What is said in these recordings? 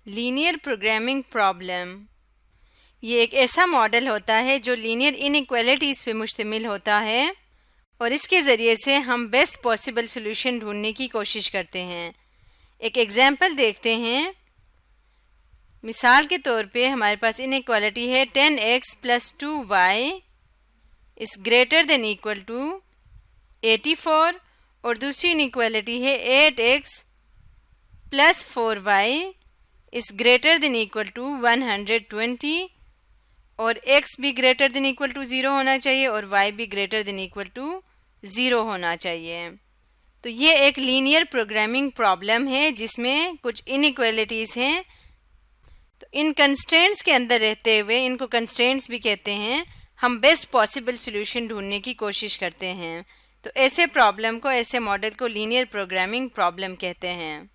Linear programming problem ये एक ऐसा मॉडल होता है जो लीनियर इनइक्वालिटीज़ पे मुश्तमिल होता है और इसके ज़रिए से हम बेस्ट पॉसिबल सॉल्यूशन ढूंढने की कोशिश करते हैं। एक एग्जांपल देखते हैं। मिसाल के तौर पे हमारे पास इनइक्वालिटी है 10x + 2y is greater than equal to 84 और दूसरी इनइक्वालिटी है 8x + 4y is greater than equal to 120 और x भी ग्रेटर देन इक्वल टू 0 होना चाहिए और y भी ग्रेटर देन इक्वल टू 0 होना चाहिए। तो ये एक लीनियर प्रोग्रामिंग प्रॉब्लम है जिसमें कुछ इनइक्वालिटीज़ हैं। तो इन कंस्ट्रेंट्स के अंदर रहते हुए, इनको कंस्ट्रेंट्स भी कहते हैं, हम बेस्ट पॉसिबल सॉल्यूशन ढूंढने की कोशिश करते हैं। तो ऐसे प्रॉब्लम को, ऐसे मॉडल को लीनियर प्रोग्रामिंग प्रॉब्लम कहते हैं।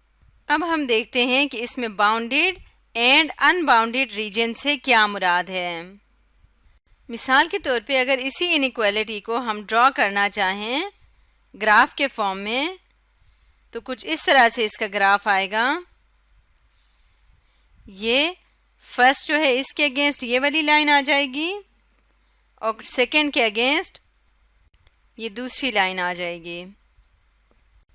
अब हम देखते हैं कि इसमें बाउंडेड एंड अनबाउंडेड रीजन से क्या मुराद है। मिसाल के तौर पे अगर इसी इनइक्वालिटी को हम ड्रॉ करना चाहें ग्राफ के फॉर्म में, तो कुछ इस तरह से इसका ग्राफ आएगा। ये फर्स्ट जो है इसके अगेंस्ट ये वाली लाइन आ जाएगी और सेकंड के अगेंस्ट ये दूसरी लाइन आ जाएगी।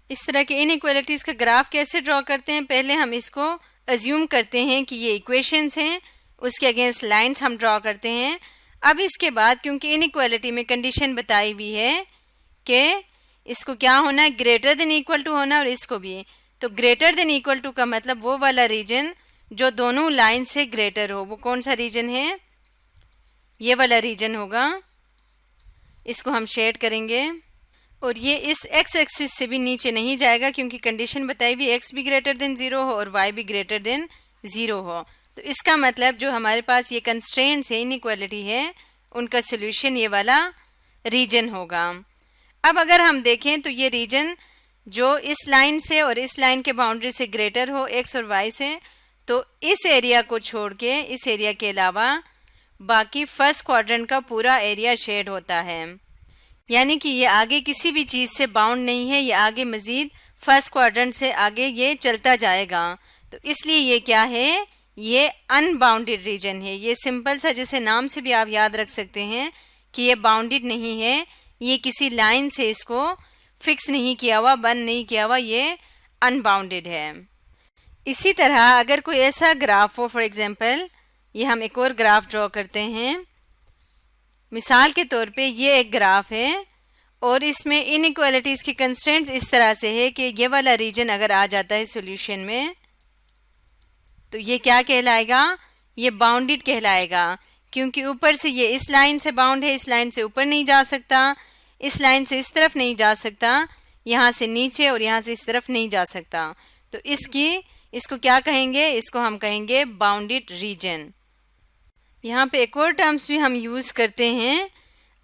इस तरह के इनइक्वालिटीज़ का ग्राफ कैसे ड्रॉ करते हैं, पहले हम इसको अज्यूम करते हैं कि ये इक्वेशंस हैं, उसके अगेंस्ट लाइंस हम ड्रॉ करते हैं। अब इसके बाद क्योंकि इनइक्वालिटी में कंडीशन बताई हुई है कि इसको क्या होना है, ग्रेटर देन इक्वल टू होना और इसको भी। तो ग्रेटर देन इक्वल टू का मतलब वो वाला रीजन जो दोनों लाइन से ग्रेटर हो। वो कौन सा रीजन है, ये वाला रीजन होगा। इसको हम शेड करेंगे और ये इस x एक्सिस से भी नीचे नहीं जाएगा क्योंकि कंडीशन बताई हुई x भी ग्रेटर देन 0 हो और y भी ग्रेटर देन 0 हो। तो इसका मतलब जो हमारे पास ये कंस्ट्रेंट्स है, इनइक्वालिटी है, उनका सोल्यूशन ये वाला रीजन होगा। अब अगर हम देखें तो ये रीजन जो इस लाइन से और इस लाइन के बाउंड्री से ग्रेटर हो x और y से, तो इस एरिया को छोड़ के, इस एरिया के अलावा बाकी फर्स्ट क्वाड्रेंट का पूरा एरिया शेड होता है। यानी कि ये आगे किसी भी चीज़ से बाउंड नहीं है, ये आगे मज़ीद फर्स्ट क्वाड्रेंट से आगे ये चलता जाएगा। तो इसलिए ये क्या है, ये अनबाउंडेड रीजन है। ये सिंपल सा जैसे नाम से भी आप याद रख सकते हैं कि ये बाउंडेड नहीं है, ये किसी लाइन से इसको फिक्स नहीं किया हुआ, बंद नहीं किया हुआ, ये अनबाउंडेड है। इसी तरह अगर कोई ऐसा ग्राफ हो, फॉर एग्जांपल ये हम एक और ग्राफ ड्रॉ करते हैं। मिसाल के तौर पे ये एक ग्राफ है और इसमें इनइक्वालिटीज़ की कंस्ट्रेंट्स इस तरह से है कि ये वाला रीजन अगर आ जाता है सॉल्यूशन में तो ये क्या कहलाएगा, ये बाउंडेड कहलाएगा। क्योंकि ऊपर से ये इस लाइन से बाउंड है, इस लाइन से ऊपर नहीं जा सकता, इस लाइन से इस तरफ नहीं जा सकता, यहाँ से नीचे और यहाँ से इस तरफ नहीं जा सकता। तो इसको क्या कहेंगे, इसको हम कहेंगे बाउंडेड रीजन। यहाँ पे एक और टर्म्स भी हम यूज़ करते हैं।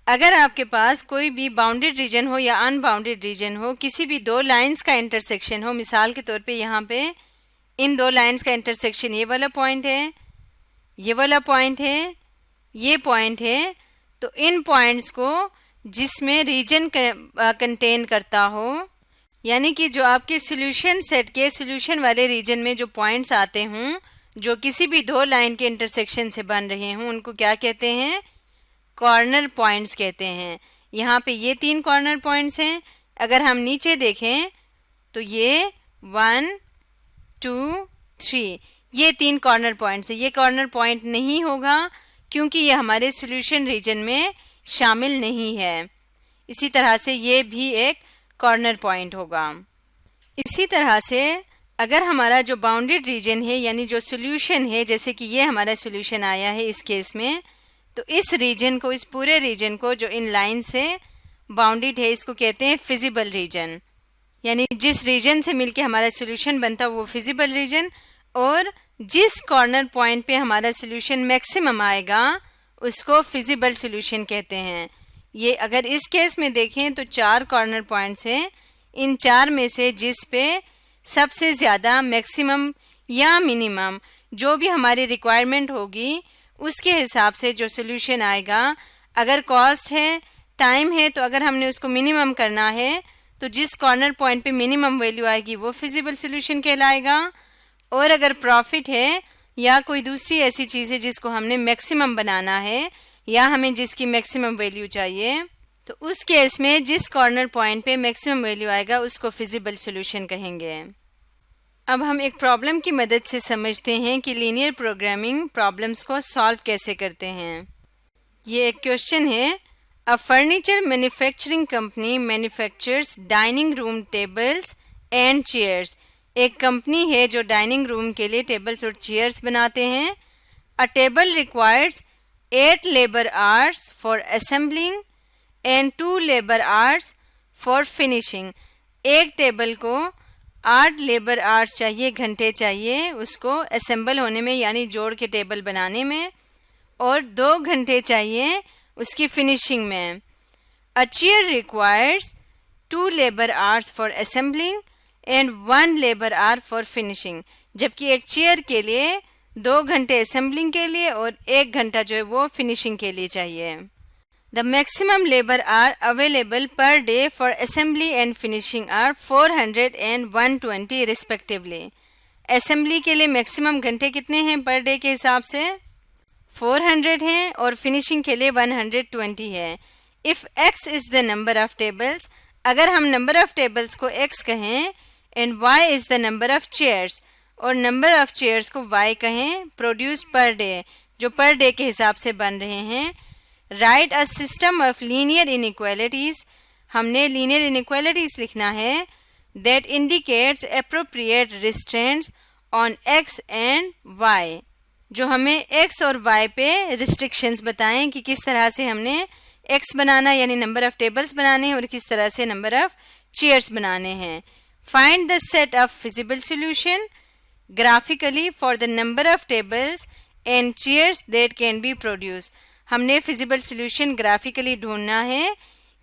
अगर आपके पास कोई भी बाउंडेड रीजन हो या अनबाउंडेड रीजन हो, किसी भी दो लाइंस का इंटरसेक्शन हो, मिसाल के तौर पे यहाँ पे इन दो लाइंस का इंटरसेक्शन ये वाला पॉइंट है, ये वाला पॉइंट है, ये पॉइंट है। तो इन पॉइंट्स को जिसमें रीजन कंटेन करता हो, यानी कि जो आपके सॉल्यूशन सेट के सॉल्यूशन वाले रीजन में जो पॉइंट्स आते हों, जो किसी भी दो लाइन के इंटरसेक्शन से बन रहे हों, उनको क्या कहते हैं, कॉर्नर पॉइंट्स कहते हैं। यहाँ पे ये 3 कॉर्नर पॉइंट्स हैं। अगर हम नीचे देखें तो ये 1 2 3 ये 3 कॉर्नर पॉइंट्स हैं। ये कॉर्नर पॉइंट नहीं होगा क्योंकि ये हमारे सॉल्यूशन रीजन में शामिल नहीं है। इसी तरह से ये भी एक कॉर्नर पॉइंट होगा। इसी तरह से अगर हमारा जो बाउंडेड रीजन है, यानी जो सॉल्यूशन है, जैसे कि ये हमारा सॉल्यूशन आया है इस केस में, तो इस रीजन को, इस पूरे रीजन को जो इन लाइन से बाउंडेड है, इसको कहते हैं फिजिबल रीजन। यानी जिस रीजन से मिलके हमारा सॉल्यूशन बनता है वो फिजिबल रीजन, और जिस कॉर्नर पॉइंट पे हमारा सॉल्यूशन मैक्सिमम आएगा उसको फिजिबल सॉल्यूशन कहते हैं। ये अगर इस केस में देखें तो 4 कॉर्नर पॉइंट्स हैं। इन 4 में से जिस पे सबसे ज़्यादा मैक्सिमम या मिनिमम जो भी हमारी रिक्वायरमेंट होगी उसके हिसाब से जो सॉल्यूशन आएगा, अगर कॉस्ट है, टाइम है, तो अगर हमने उसको मिनिमम करना है तो जिस कॉर्नर पॉइंट पे मिनिमम वैल्यू आएगी वो फिजिबल सॉल्यूशन कहलाएगा। और अगर प्रॉफिट है या कोई दूसरी ऐसी चीज़ है जिसको हमने मैक्सिमम बनाना है या हमें जिसकी मैक्सिमम वैल्यू चाहिए, तो उस केस में जिस कॉर्नर पॉइंट पे मैक्सिमम वैल्यू आएगा उसको फिजिबल सॉल्यूशन कहेंगे। अब हम एक प्रॉब्लम की मदद से समझते हैं कि लीनियर प्रोग्रामिंग प्रॉब्लम्स को सॉल्व कैसे करते हैं। ये एक क्वेश्चन है, a furniture manufacturing company manufactures dining room tables and chairs. एक कंपनी है जो डाइनिंग रूम के लिए टेबल्स और चेयर्स बनाते हैं। अ table requires 8 labour hours for assembling and 2 labour hours for finishing. एक टेबल को 8 लेबर आवर्स चाहिए, घंटे चाहिए उसको असेंबल होने में यानी जोड़ के टेबल बनाने में, और 2 घंटे चाहिए उसकी फिनिशिंग में। A chair requires 2 labour hours for assembling and 1 labour hour for finishing. जबकि एक चेयर के लिए 2 घंटे असेंबलिंग के लिए और 1 घंटा जो है वो फिनिशिंग के लिए चाहिए। The maximum labour are available per day for assembly and finishing are 400 and 120 respectively. Assembly के लिए मैक्सिमम घंटे कितने हैं पर डे के हिसाब से? 400 हैं और फिनिशिंग के लिए 120 है। If x is the number of tables, अगर हम नंबर ऑफ टेबल्स को x कहें and y is the number of chairs और नंबर ऑफ चेयर्स को y कहें, प्रोड्यूस पर डे जो पर डे के हिसाब से बन रहे हैं। Right a system of linear inequalities, हमने लीनियर इनइक्वालिटीज लिखना है, that indicates appropriate restraints on x and y, जो हमें x और y पे रिस्ट्रिक्शंस बताएं कि किस तरह से हमने x बनाना यानी नंबर ऑफ टेबल्स बनाने हैं और किस तरह से नंबर ऑफ चेयर्स बनाने हैं। Find the set of feasible solution graphically for the number of tables and chairs that can be produce. हमने फिजिबल सॉल्यूशन ग्राफिकली ढूंढना है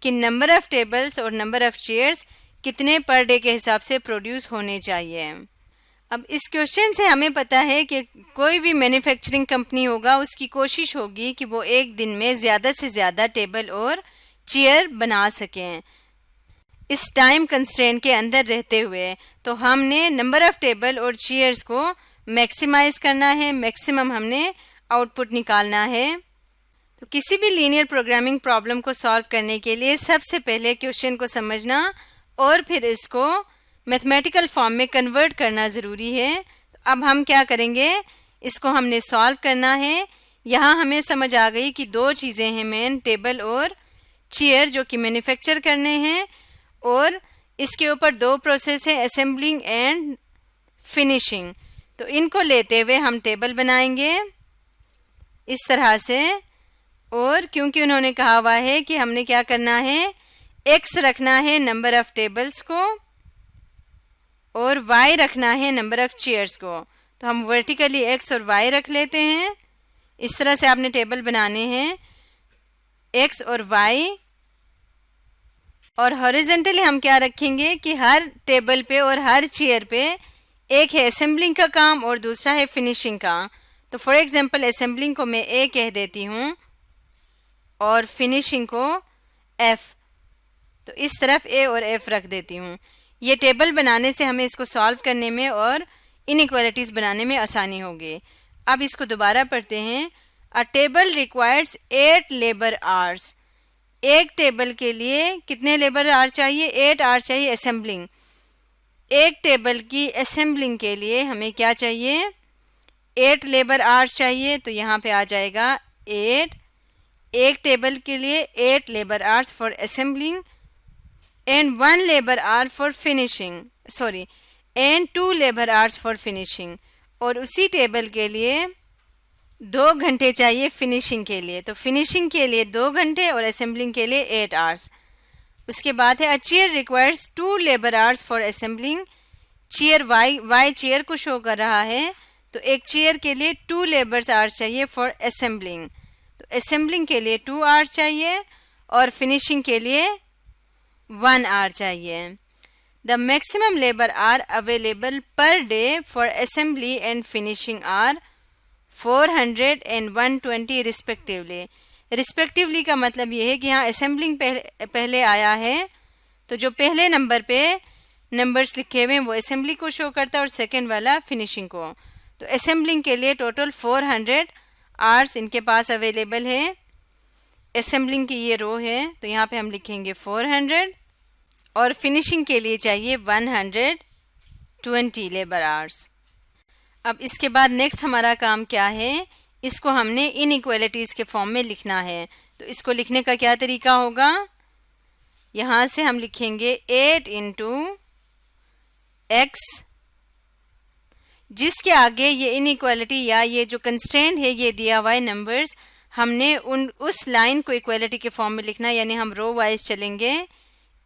कि नंबर ऑफ टेबल्स और नंबर ऑफ चेयर्स कितने पर डे के हिसाब से प्रोड्यूस होने चाहिए। अब इस क्वेश्चन से हमें पता है कि कोई भी मैन्युफैक्चरिंग कंपनी होगा उसकी कोशिश होगी कि वो एक दिन में ज़्यादा से ज़्यादा टेबल और चेयर बना सकें इस टाइम कंस्ट्रेंट के अंदर रहते हुए। तो हमने नंबर ऑफ टेबल और चेयर्स को मैक्सिमाइज करना है, मैक्सिमम हमने आउटपुट निकालना है। तो किसी भी लीनियर प्रोग्रामिंग प्रॉब्लम को सॉल्व करने के लिए सबसे पहले क्वेश्चन को समझना और फिर इसको मैथमेटिकल फॉर्म में कन्वर्ट करना ज़रूरी है। तो अब हम क्या करेंगे, इसको हमने सॉल्व करना है। यहाँ हमें समझ आ गई कि 2 चीज़ें हैं मेन, टेबल और चेयर, जो कि मैन्युफैक्चर करने हैं, और इसके ऊपर 2 प्रोसेस हैं, असेंबलिंग एंड फिनिशिंग। तो इनको लेते हुए हम टेबल बनाएंगे इस तरह से। और क्योंकि उन्होंने कहा हुआ है कि हमने क्या करना है, x रखना है नंबर ऑफ टेबल्स को और y रखना है नंबर ऑफ चेयर्स को, तो हम वर्टिकली x और y रख लेते हैं। इस तरह से आपने टेबल बनाने हैं x और y, और हॉरिजॉन्टली हम क्या रखेंगे कि हर टेबल पे और हर चेयर पे एक है असेंबलिंग का काम और दूसरा है फिनिशिंग का। तो फॉर एग्जांपल असेंबलिंग को मैं A कह देती हूँ और फिनिशिंग को F, तो इस तरफ A और F रख देती हूँ। ये टेबल बनाने से हमें इसको सॉल्व करने में और इनइक्वालिटीज़ बनाने में आसानी होगी। अब इसको दोबारा पढ़ते हैं। अ टेबल रिक्वायर्स 8 लेबर आवर्स। एक टेबल के लिए कितने लेबर आवर चाहिए? 8 आवर चाहिए असेंबलिंग। एक टेबल की असेंबलिंग के लिए हमें क्या चाहिए? 8 लेबर आवर्स चाहिए। तो यहाँ पे आ जाएगा 8, एक टेबल के लिए 8 labour hours for assembling and 1 labour hour for finishing, sorry, and 2 labour hours for finishing. और उसी टेबल के लिए 2 घंटे चाहिए फिनिशिंग के लिए। तो फिनिशिंग के लिए 2 घंटे और असेंबलिंग के लिए 8 आवर्स। उसके बाद है a chair requires 2 labour hours for assembling. Chair Y chair को शो कर रहा है, तो एक चेयर के लिए 2 लेबर आवर्स चाहिए फॉर असेंबलिंग। तो असेंबलिंग के लिए 2 आवर्स चाहिए और फिनिशिंग के लिए 1 आवर चाहिए। The maximum labour are available per day for assembly and finishing are 400 and 120 respectively. Respectively का मतलब ये है कि यहाँ असेंबलिंग पहले आया है, तो जो पहले नंबर पे नंबर्स लिखे हुए हैं वो असेंबली को शो करता है और सेकंड वाला फिनिशिंग को। तो असेंबलिंग के लिए टोटल 400 आवर्स इनके पास अवेलेबल है। असेंबलिंग की ये रो है तो यहाँ पे हम लिखेंगे 400 और फिनिशिंग के लिए चाहिए 120 लेबर आवर्स। अब इसके बाद नेक्स्ट हमारा काम क्या है, इसको हमने इनइक्वालिटीज़ के फॉर्म में लिखना है। तो इसको लिखने का क्या तरीका होगा, यहाँ से हम लिखेंगे 8 इंटू एक्स, जिसके आगे ये इनइक्वालिटी या ये जो कंस्ट्रेंट है ये दिया हुआ है नंबर्स, हमने उस लाइन को इक्वालिटी के फॉर्म में लिखना है, यानी हम रो वाइज चलेंगे।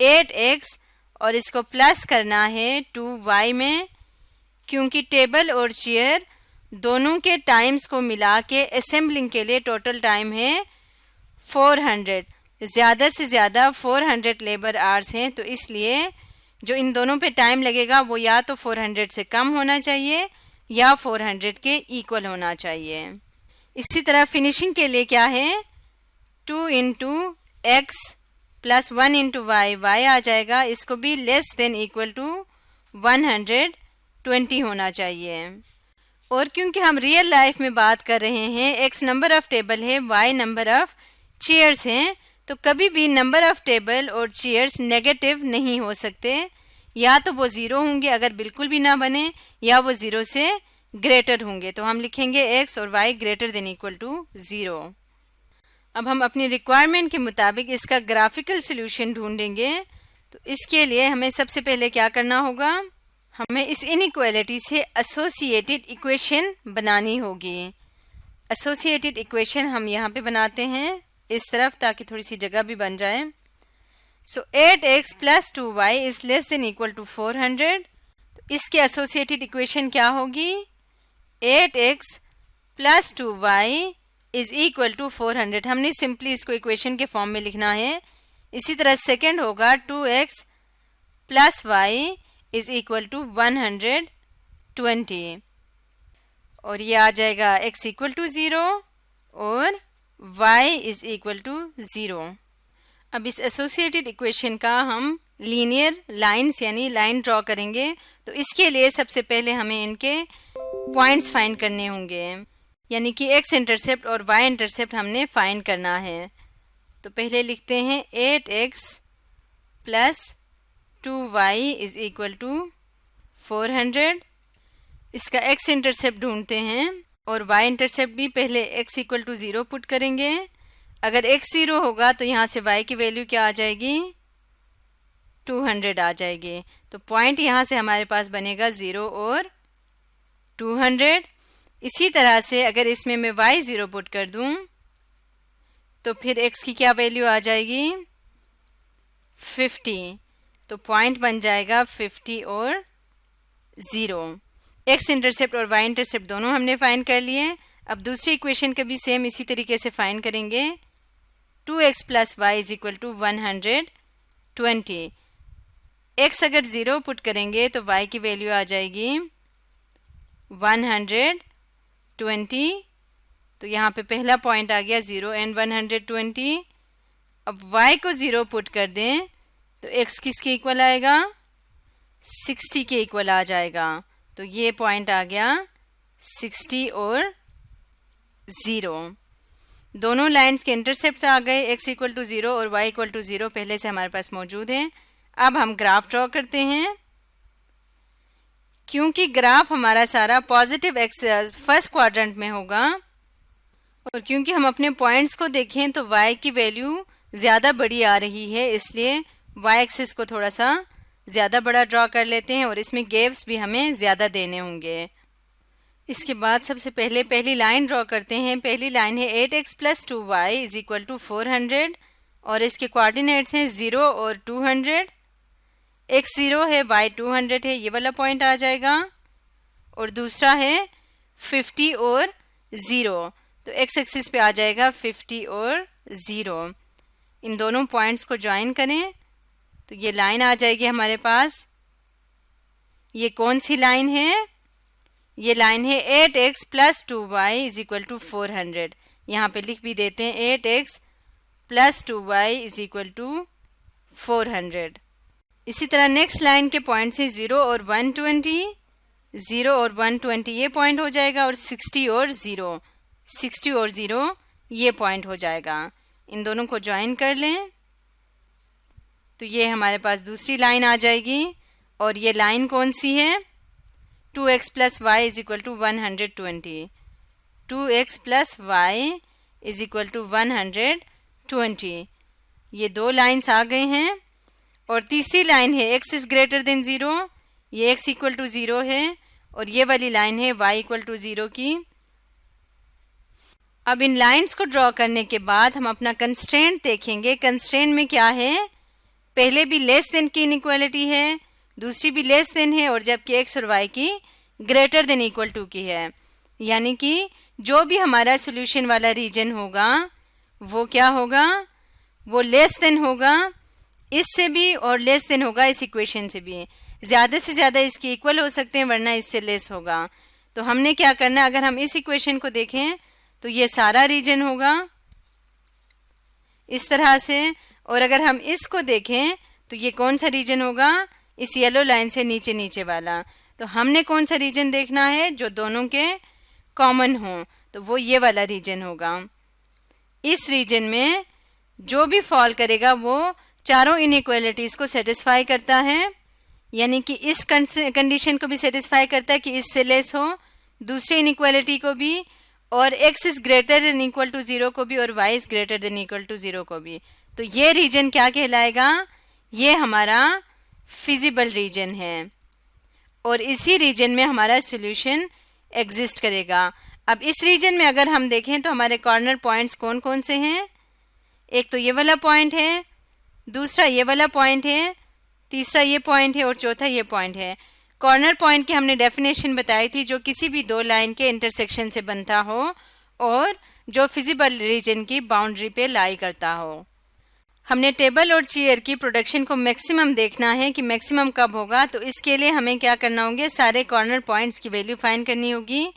8x और इसको प्लस करना है 2y में, क्योंकि टेबल और चेयर दोनों के टाइम्स को मिला के असेंबलिंग के लिए टोटल टाइम है 400। ज़्यादा से ज़्यादा 400 लेबर आवर्स हैं, तो इसलिए जो इन दोनों पे टाइम लगेगा वो या तो 400 से कम होना चाहिए या 400 के इक्वल होना चाहिए। इसी तरह फिनिशिंग के लिए क्या है, 2 into X plus 1 into Y, Y आ जाएगा, इसको भी लेस देन इक्वल टू 120 होना चाहिए। और क्योंकि हम रियल लाइफ में बात कर रहे हैं, एक्स नंबर ऑफ टेबल है, वाई नंबर ऑफ चेयर्स हैं, तो कभी भी नंबर ऑफ टेबल और चेयर्स नेगेटिव नहीं हो सकते। या तो वो ज़ीरो होंगे अगर बिल्कुल भी ना बने, या वो ज़ीरो से ग्रेटर होंगे। तो हम लिखेंगे x और y greater than equal to 0। अब हम अपनी रिक्वायरमेंट के मुताबिक इसका ग्राफिकल सॉल्यूशन ढूंढेंगे। तो इसके लिए हमें सबसे पहले क्या करना होगा, हमें इस इनइक्वालिटी से एसोसिएटेड इक्वेशन बनानी होगी। एसोसिएटेड इक्वेशन हम यहाँ पे बनाते हैं इस तरफ, ताकि थोड़ी सी जगह भी बन जाए। So 8x plus 2y is less than equal to 400। तो इसके एसोसिएटेड इक्वेशन क्या होगी, 8x plus 2y is equal to 400। हमने सिंपली इसको इक्वेशन के फॉर्म में लिखना है। इसी तरह सेकंड होगा 2x plus y is equal to 120 और ये आ जाएगा x इक्वल टू 0 और y इज इक्वल टू 0। अब इस एसोसिएटेड इक्वेशन का हम लीनियर लाइंस यानी लाइन ड्रॉ करेंगे। तो इसके लिए सबसे पहले हमें इनके पॉइंट्स फाइंड करने होंगे, यानी कि x इंटरसेप्ट और y इंटरसेप्ट हमने फाइंड करना है। तो पहले लिखते हैं 8x plus 2y is equal to 400। इसका x इंटरसेप्ट ढूंढते हैं और y इंटरसेप्ट भी पहले x इक्वल टू 0 पुट करेंगे। अगर x 0 होगा तो यहाँ से y की वैल्यू क्या आ जाएगी, 200 आ जाएगी। तो पॉइंट यहाँ से हमारे पास बनेगा 0 और 200। इसी तरह से अगर इसमें मैं y 0 पुट कर दूँ तो फिर x की क्या वैल्यू आ जाएगी, 50। तो पॉइंट बन जाएगा 50 और 0। x इंटरसेप्ट और y इंटरसेप्ट दोनों हमने फाइंड कर लिए। अब दूसरी इक्वेशन का भी सेम इसी तरीके से फाइंड करेंगे। 2x plus y is equal to 120। x अगर 0 पुट करेंगे तो y की वैल्यू आ जाएगी 120। तो यहाँ पे पहला पॉइंट आ गया 0 एंड 120। अब y को 0 पुट कर दें तो x किसके इक्वल आएगा, 60 के इक्वल आ जाएगा। तो ये पॉइंट आ गया 60 और 0। दोनों लाइंस के इंटरसेप्ट्स आ गए, x इक्वल टू 0 और y इक्वल टू 0 पहले से हमारे पास मौजूद हैं। अब हम ग्राफ ड्रॉ करते हैं। क्योंकि ग्राफ हमारा सारा पॉजिटिव एक्स फर्स्ट क्वाड्रेंट में होगा और क्योंकि हम अपने पॉइंट्स को देखें तो y की वैल्यू ज़्यादा बड़ी आ रही है, इसलिए y एक्सिस को थोड़ा सा ज़्यादा बड़ा ड्रॉ कर लेते हैं और इसमें गैप्स भी हमें ज़्यादा देने होंगे। इसके बाद सबसे पहले पहली लाइन ड्रॉ करते हैं। पहली लाइन है 8x plus 2y is equal to 400 और इसके कोऑर्डिनेट्स हैं 0 और 200। x 0 है, y 200 है, ये वाला पॉइंट आ जाएगा। और दूसरा है 50 और 0, तो x एक्सिस पे आ जाएगा 50 और 0। इन दोनों पॉइंट्स को ज्वाइन करें तो ये लाइन आ जाएगी हमारे पास। ये कौन सी लाइन है, ये लाइन है 8x plus 2y is equal to 400। यहाँ पे लिख भी देते हैं 8x plus 2y is equal to 400। इसी तरह नेक्स्ट लाइन के पॉइंट से 0 और 120, 0 और 120 ये पॉइंट हो जाएगा, और 60 और 0, 60 और 0 ये पॉइंट हो जाएगा। इन दोनों को ज्वाइन कर लें तो ये हमारे पास दूसरी लाइन आ जाएगी। और ये लाइन कौन सी है? 2x plus y is equal to 120, 2x plus y is equal to 120। ये दो लाइन्स आ गए हैं। और तीसरी लाइन है x इज ग्रेटर देन 0, ये x इक्वल टू 0 है, और ये वाली लाइन है y इक्वल टू 0 की। अब इन लाइंस को ड्रॉ करने के बाद हम अपना कंस्ट्रेंट देखेंगे। कंस्ट्रेंट में क्या है? पहले भी लेस देन की इनइक्वालिटी है, दूसरी भी लेस देन है, और जबकि x और y की ग्रेटर देन इक्वल टू की है। यानी कि जो भी हमारा सॉल्यूशन वाला रीजन होगा वो क्या होगा? वो लेस देन होगा इससे भी, और लेस देन होगा इस इक्वेशन से भी। ज़्यादा से ज़्यादा इसके इक्वल हो सकते हैं, वरना इससे लेस होगा। तो हमने क्या करना है, अगर हम इस इक्वेशन को देखें तो ये सारा रीजन होगा इस तरह से, और अगर हम इसको देखें तो ये कौन सा रीजन होगा? इस येलो लाइन से नीचे नीचे वाला। तो हमने कौन सा रीजन देखना है? जो दोनों के कॉमन हो, तो वो ये वाला रीजन होगा। इस रीजन में जो भी फॉल करेगा वो चारों इनइक्वालिटीज़ को सेटिस्फाई करता है, यानी कि इस कंडीशन को भी सेटिस्फाई करता है कि इससे लेस हो, दूसरे इनइक्वालिटी को भी, और x is greater than equal to 0 को भी, और y is greater than equal to 0 को भी। तो ये रीजन क्या कहलाएगा? ये हमारा फिजिबल रीजन है, और इसी रीजन में हमारा सॉल्यूशन एग्जिस्ट करेगा। अब इस रीजन में अगर हम देखें तो हमारे कॉर्नर पॉइंट्स कौन कौन से हैं? एक तो ये वाला पॉइंट है, दूसरा ये वाला पॉइंट है, तीसरा ये पॉइंट है, और चौथा ये पॉइंट है। कॉर्नर पॉइंट की हमने डेफिनेशन बताई थी, जो किसी भी दो लाइन के इंटरसेक्शन से बनता हो और जो फिजिबल रीजन की बाउंड्री पे लाई करता हो। हमने टेबल और चेयर की प्रोडक्शन को मैक्सिमम देखना है कि मैक्सिमम कब होगा। तो इसके लिए हमें क्या करना होंगे? सारे कॉर्नर पॉइंट्स की वैल्यू फाइंड करनी होगी।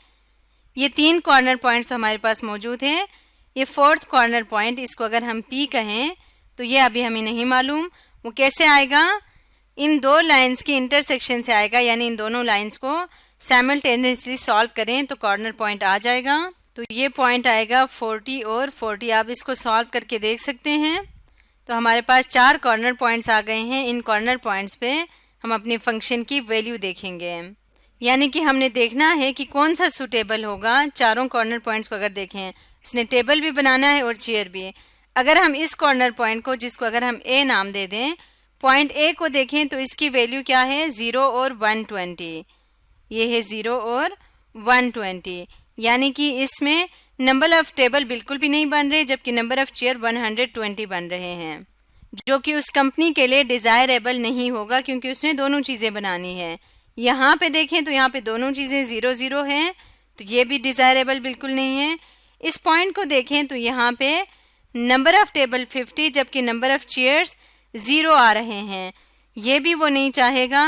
ये 3 कॉर्नर पॉइंट्स हमारे पास मौजूद हैं। ये 4th कॉर्नर पॉइंट, इसको अगर हम P कहें तो ये अभी हमें नहीं मालूम, वो कैसे आएगा? इन दो लाइंस की इंटरसेक्शन से आएगा, यानी इन दोनों लाइंस को साइमल्टेनियसली सॉल्व करें तो कॉर्नर पॉइंट आ जाएगा। तो ये पॉइंट आएगा 40 और 40। आप इसको सॉल्व करके देख सकते हैं। तो हमारे पास 4 कॉर्नर पॉइंट्स आ गए हैं। इन कॉर्नर पॉइंट्स पे हम अपने फंक्शन की वैल्यू देखेंगे, यानी कि हमने देखना है कि कौन सा सूटेबल होगा। चारों कॉर्नर पॉइंट्स को अगर देखें, इसने टेबल भी बनाना है और चेयर भी। अगर हम इस कॉर्नर पॉइंट को, जिसको अगर हम ए नाम दे दें, पॉइंट ए को देखें तो इसकी वैल्यू क्या है? 0 और 120। ये है 0 और 120, यानी कि इसमें नंबर ऑफ टेबल बिल्कुल भी नहीं बन रहे, जबकि नंबर ऑफ चेयर 120 बन रहे हैं, जो कि उस कंपनी के लिए डिज़ायरेबल नहीं होगा, क्योंकि उसने दोनों चीज़ें बनानी है। यहाँ पे देखें तो यहाँ पे दोनों चीज़ें 0 0 हैं, तो ये भी डिज़ायरेबल बिल्कुल नहीं है। इस पॉइंट को देखें तो यहाँ पे नंबर ऑफ टेबल 50, जबकि नंबर ऑफ चेयर्स 0 आ रहे हैं, ये भी वो नहीं चाहेगा।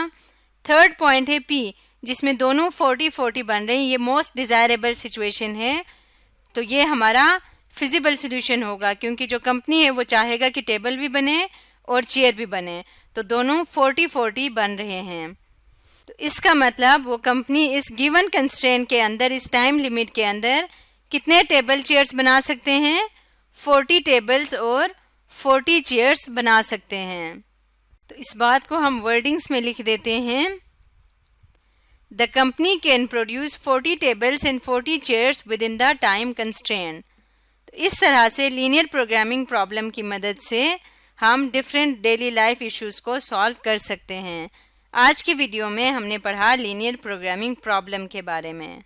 थर्ड पॉइंट है P, जिसमें दोनों 40 40 बन रहे हैं, ये मोस्ट डिज़ायरेबल सिचुएशन है। तो ये हमारा फिजिबल सोल्यूशन होगा, क्योंकि जो कंपनी है वो चाहेगा कि टेबल भी बने और चेयर भी बने, तो दोनों 40 40 बन रहे हैं। तो इसका मतलब वो कंपनी इस गिवन कंस्ट्रेंट के अंदर, इस टाइम लिमिट के अंदर कितने टेबल चेयर्स बना सकते हैं? 40 टेबल्स और 40 चेयर्स बना सकते हैं। तो इस बात को हम वर्डिंग्स में लिख देते हैं। The company can produce 40 tables and 40 chairs within the time constraint. तो इस तरह से लीनियर प्रोग्रामिंग प्रॉब्लम की मदद से हम डिफरेंट डेली लाइफ इश्यूज को सॉल्व कर सकते हैं। आज की वीडियो में हमने पढ़ा लीनियर प्रोग्रामिंग प्रॉब्लम के बारे में।